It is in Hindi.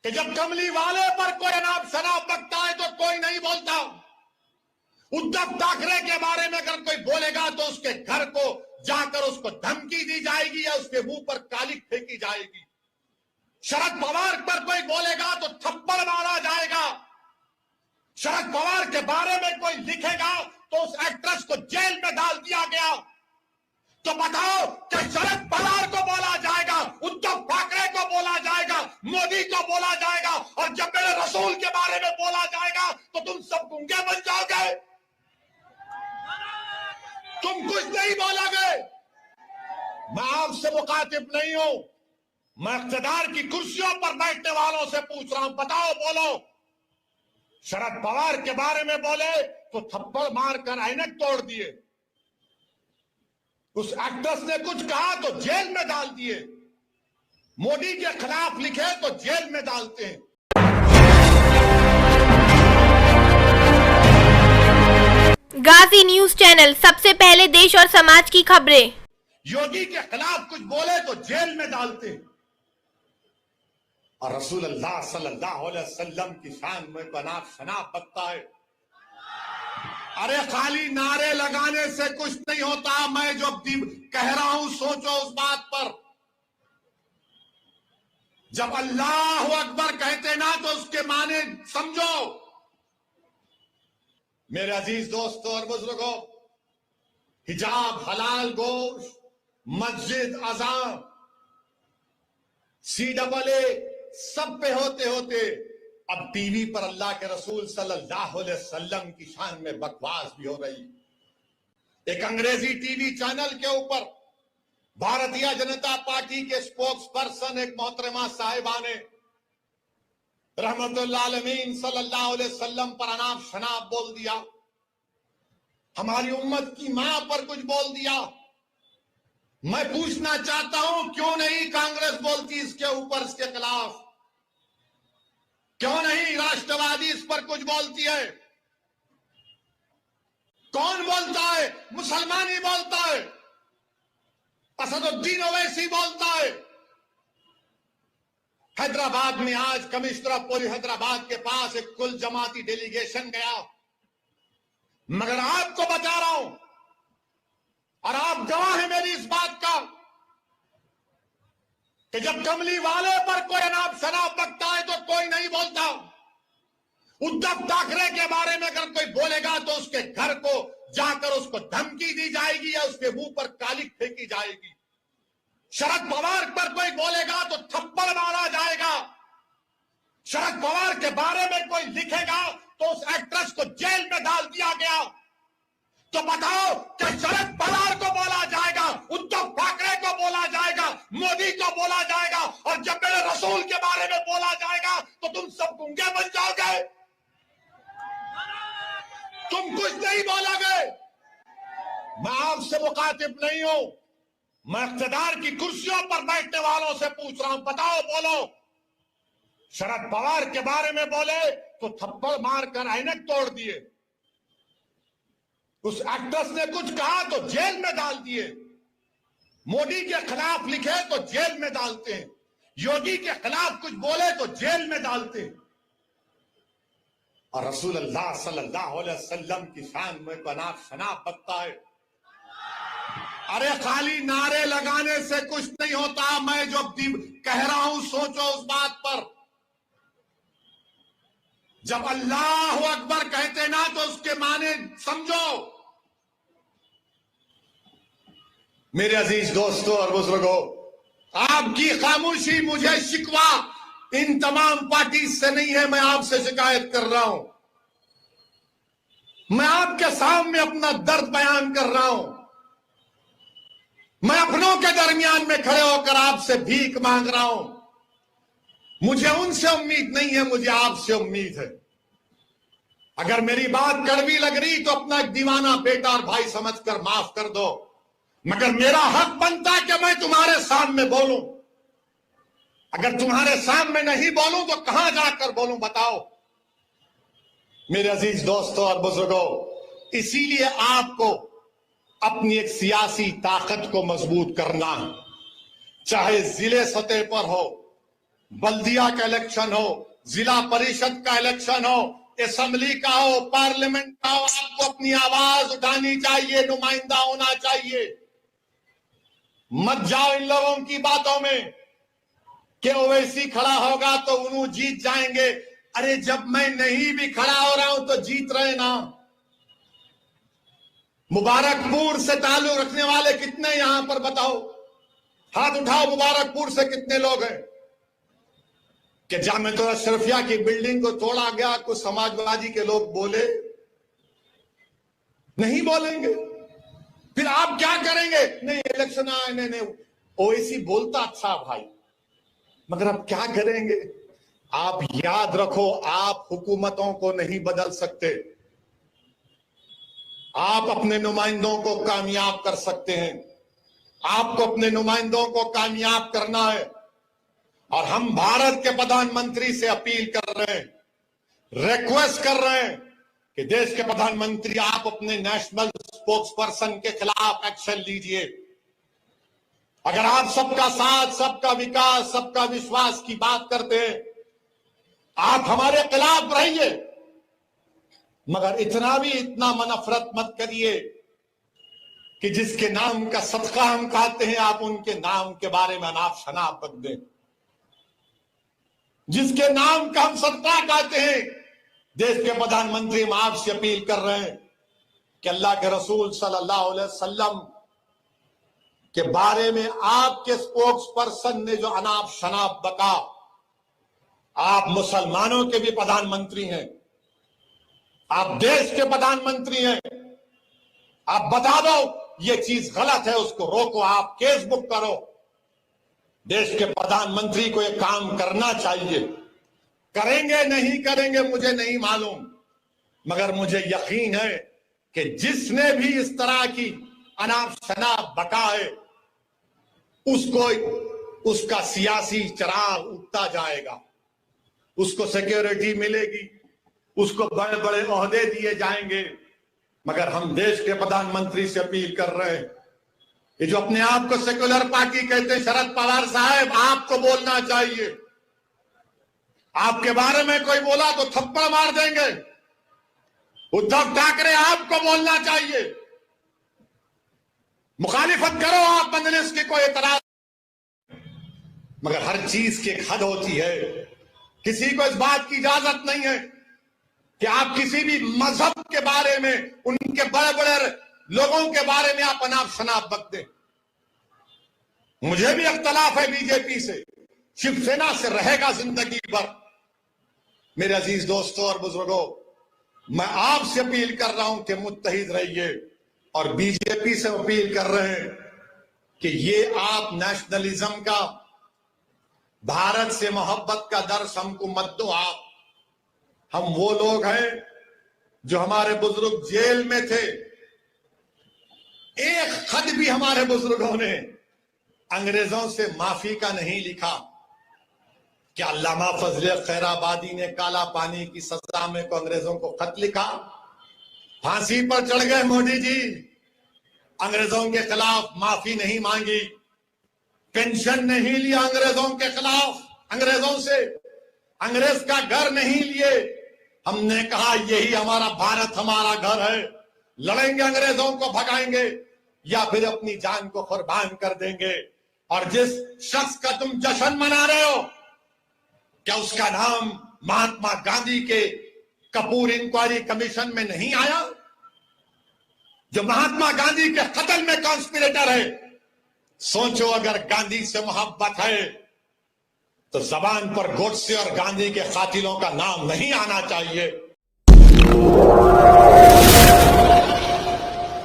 कि जब कमली वाले पर कोई अनाप शनाप बकता है तो कोई नहीं बोलता। उद्धव ठाकरे के बारे में अगर कोई बोलेगा तो उसके घर को जाकर उसको धमकी दी जाएगी या उसके मुंह पर कालिक फेंकी जाएगी। शरद पवार पर कोई बोलेगा तो थप्पड़ मारा जाएगा। शरद पवार के बारे में कोई लिखेगा तो उस एक्ट्रेस को जेल में डाल दिया गया। तो बताओ कि शरद पवार को बोला जाएगा, उद्धव ठाकरे को बोला जाएगा, मोदी को बोला जाएगा, और जब मेरे रसूल के बारे में बोला जाएगा तो तुम सब गूंगे बन जाओगे, तुम कुछ नहीं बोलोगे। मैं आपसे मुखातिब नहीं हूं, मैं इख्तिदार की कुर्सियों पर बैठने वालों से पूछ रहा हूं। बताओ, बोलो। शरद पवार के बारे में बोले तो थप्पड़ मारकर ऐनक तोड़ दिए। उस एक्ट्रेस ने कुछ कहा तो जेल में डाल दिए। मोदी के खिलाफ लिखे तो जेल में डालते हैं। गाजी न्यूज चैनल, सबसे पहले देश और समाज की खबरें। योगी के खिलाफ कुछ बोले तो जेल में डालते हैं। और रसूल अल्लाह सल्लल्लाहु अलैहि वसल्लम की शान में अनाप शनाप बकता है। अरे खाली नारे लगाने से कुछ नहीं होता। मैं जो कह रहा हूं सोचो उस बात पर। जब अल्लाह अकबर कहते ना तो उसके माने समझो। मेरे अजीज दोस्तों और बुजुर्गों, हिजाब, हलाल गोश्त, मस्जिद, अज़ान, CAA सब पे होते होते अब टीवी पर अल्लाह के रसूल सल्लल्लाहु अलैहि वसल्लम की शान में बकवास भी हो रही। एक अंग्रेजी टीवी चैनल के ऊपर भारतीय जनता पार्टी के स्पोक्स पर्सन एक मोहतरमा साहिबा ने रहमतुल्लाह अलमीन सल्लल्लाहु अलैहि वसल्लम पर अनाप शनाप बोल दिया। हमारी उम्मत की मां पर कुछ बोल दिया। मैं पूछना चाहता हूं, क्यों नहीं कांग्रेस बोलती इसके ऊपर, इसके खिलाफ? क्यों नहीं राष्ट्रवादी इस पर कुछ बोलती है? कौन बोलता है? मुसलमान ही बोलता है। असदुद्दीन ओवैसी बोलता है। हैदराबाद में आज कमिश्नर ऑफ पुलिस हैदराबाद के पास एक कुल जमाती डेलीगेशन गया। मगर आपको बता रहा हूं, और आप गवाह हैं मेरी इस बात का, कि जब कमली वाले पर कोई अनाप शनाप बकता है तो कोई नहीं बोलता। उद्धव ठाकरे के बारे में अगर कोई बोलेगा तो उसके घर को जाकर उसको धमकी दी जाएगी या उसके मुंह पर कालिक फेंकी जाएगी। शरद पवार पर कोई बोलेगा तो थप्पड़ मारा जाएगा। शरद पवार के बारे में कोई लिखेगा तो उस एक्ट्रेस को जेल में डाल दिया गया। तो बताओ कि शरद पवार को बोला जाएगा, उद्धव ठाकरे को बोला जाएगा, मोदी को बोला जाएगा, और जब मेरे रसूल के बारे में बोला जाएगा तो तुम सब गूंगे बन जाओगे, तुम कुछ नहीं बोलोगे। मैं आपसे मुखातिब नहीं हूं, मैं इख्तिदार की कुर्सियों पर बैठने वालों से पूछ रहा हूं। बताओ, बोलो। शरद पवार के बारे में बोले तो थप्पड़ मारकर ऐनक तोड़ दिए। उस एक्ट्रेस ने कुछ कहा तो जेल में डाल दिए। मोदी के खिलाफ लिखे तो जेल में डालते हैं। योगी के खिलाफ कुछ बोले तो जेल में डालते हैं। और रसूल अल्लाह सल्लल्लाहु अलैहि वसल्लम की शान में अनाप शनाप बकता है। अरे खाली नारे लगाने से कुछ नहीं होता। मैं जो कह रहा हूं सोचो उस बात पर। जब अल्लाह अकबर कहते ना तो उसके माने समझो। मेरे अजीज दोस्तों और बुजुर्गों, आपकी खामोशी मुझे शिकवा इन तमाम पार्टी से नहीं है। मैं आपसे शिकायत कर रहा हूं। मैं आपके सामने अपना दर्द बयान कर रहा हूं। मैं अपनों के दरमियान में खड़े होकर आपसे भीख मांग रहा हूं। मुझे उनसे उम्मीद नहीं है, मुझे आपसे उम्मीद है। अगर मेरी बात कड़वी लग रही तो अपना एक दीवाना बेटा और भाई समझकर माफ कर दो। मगर मेरा हक बनता है कि मैं तुम्हारे सामने बोलूं। अगर तुम्हारे सामने नहीं बोलूं तो कहां जाकर बोलूं, बताओ। मेरे अजीज दोस्तों और बुजुर्गों, इसीलिए आपको अपनी एक सियासी ताकत को मजबूत करना, चाहे जिले सतह पर हो, बल्दिया का इलेक्शन हो, जिला परिषद का इलेक्शन हो, असेंबली का हो, पार्लियामेंट का हो, आपको अपनी आवाज उठानी चाहिए, नुमाइंदा होना चाहिए। मत जाओ इन लोगों की बातों में कि ओवैसी खड़ा होगा तो उन्हों जीत जाएंगे। अरे जब मैं नहीं भी खड़ा हो रहा हूं तो जीत रहे ना। मुबारकपुर से ताल्लुक रखने वाले कितने यहां पर बताओ, हाथ उठाओ। मुबारकपुर से कितने लोग हैं कि जामिया अशरफिया की बिल्डिंग को तोड़ा गया, कुछ समाजवादी के लोग बोले? नहीं बोलेंगे। फिर आप क्या करेंगे? नहीं इलेक्शन आए, नहीं ओवैसी बोलता था भाई, मगर अब क्या करेंगे? आप याद रखो, आप हुकूमतों को नहीं बदल सकते, आप अपने नुमाइंदों को कामयाब कर सकते हैं। आपको अपने नुमाइंदों को कामयाब करना है। और हम भारत के प्रधानमंत्री से अपील कर रहे हैं, रिक्वेस्ट कर रहे हैं कि देश के प्रधानमंत्री आप अपने नेशनल स्पोक्स पर्सन के खिलाफ एक्शन लीजिए। अगर आप सबका साथ, सबका विकास, सबका विश्वास की बात करते हैं, आप हमारे खिलाफ रहिए, मगर इतना नफरत मत करिए कि जिसके नाम का सदका हम खाते हैं आप उनके नाम के बारे में अनाप शनाप बक दें। जिसके नाम का हम सदका खाते हैं, देश के प्रधानमंत्री हम आपसे अपील कर रहे हैं कि अल्लाह के रसूल सल्लल्लाहु अलैहि वसल्लम के बारे में आपके स्पोक्स पर्सन ने जो अनाप शनाप बका, आप मुसलमानों के भी प्रधानमंत्री हैं, आप देश के प्रधानमंत्री हैं, आप बता दो ये चीज गलत है, उसको रोको, आप केस बुक करो। देश के प्रधानमंत्री को यह काम करना चाहिए। करेंगे नहीं करेंगे मुझे नहीं मालूम, मगर मुझे यकीन है कि जिसने भी इस तरह की अनाप शनाप बका है उसको उसका सियासी चराग उठता जाएगा, उसको सिक्योरिटी मिलेगी, उसको बड़े बड़े ओहदे दिए जाएंगे। मगर हम देश के प्रधानमंत्री से अपील कर रहे हैं, ये जो अपने आप को सेक्युलर पार्टी कहते हैं, शरद पवार साहब आपको बोलना चाहिए। आपके बारे में कोई बोला तो थप्पड़ मार देंगे। उद्धव ठाकरे आपको बोलना चाहिए, मुखालिफत करो आप मजलिस की, कोई एतराज, मगर हर चीज की एक हद होती है। किसी को इस बात की इजाजत नहीं है कि आप किसी भी मजहब के बारे में, उनके बड़े बड़े लोगों के बारे में आप अनाप शनाप बक दें। मुझे भी इख्तलाफ है बीजेपी से, शिवसेना से रहेगा जिंदगी भर। मेरे अजीज दोस्तों और बुजुर्गों, मैं आपसे अपील कर रहा हूं कि मुत्तहिद रहिए, और बीजेपी से अपील कर रहे हैं कि ये आप नेशनलिज्म का, भारत से मोहब्बत का दर्स हमको मत दो। आप, हम वो लोग हैं जो हमारे बुजुर्ग जेल में थे, एक खत भी हमारे बुजुर्गों ने अंग्रेजों से माफी का नहीं लिखा। क्या अल्लामा फजले खैराबादी ने काला पानी की सजा में को अंग्रेजों को खत लिखा? फांसी पर चढ़ गए मोदी जी, अंग्रेजों के खिलाफ माफी नहीं मांगी, पेंशन नहीं लिया अंग्रेजों के खिलाफ, अंग्रेजों से अंग्रेज का घर नहीं लिए। हमने कहा यही हमारा भारत, हमारा घर है, लड़ेंगे, अंग्रेजों को भगाएंगे या फिर अपनी जान को कुर्बान कर देंगे। और जिस शख्स का तुम जश्न मना रहे हो, क्या उसका नाम महात्मा गांधी के कपूर इंक्वायरी कमीशन में नहीं आया? जो महात्मा गांधी के कत्ल में कॉन्स्पिरेटर है। सोचो, अगर गांधी से मोहब्बत है तो जबान पर गोडसे और गांधी के कातिलों का नाम नहीं आना चाहिए।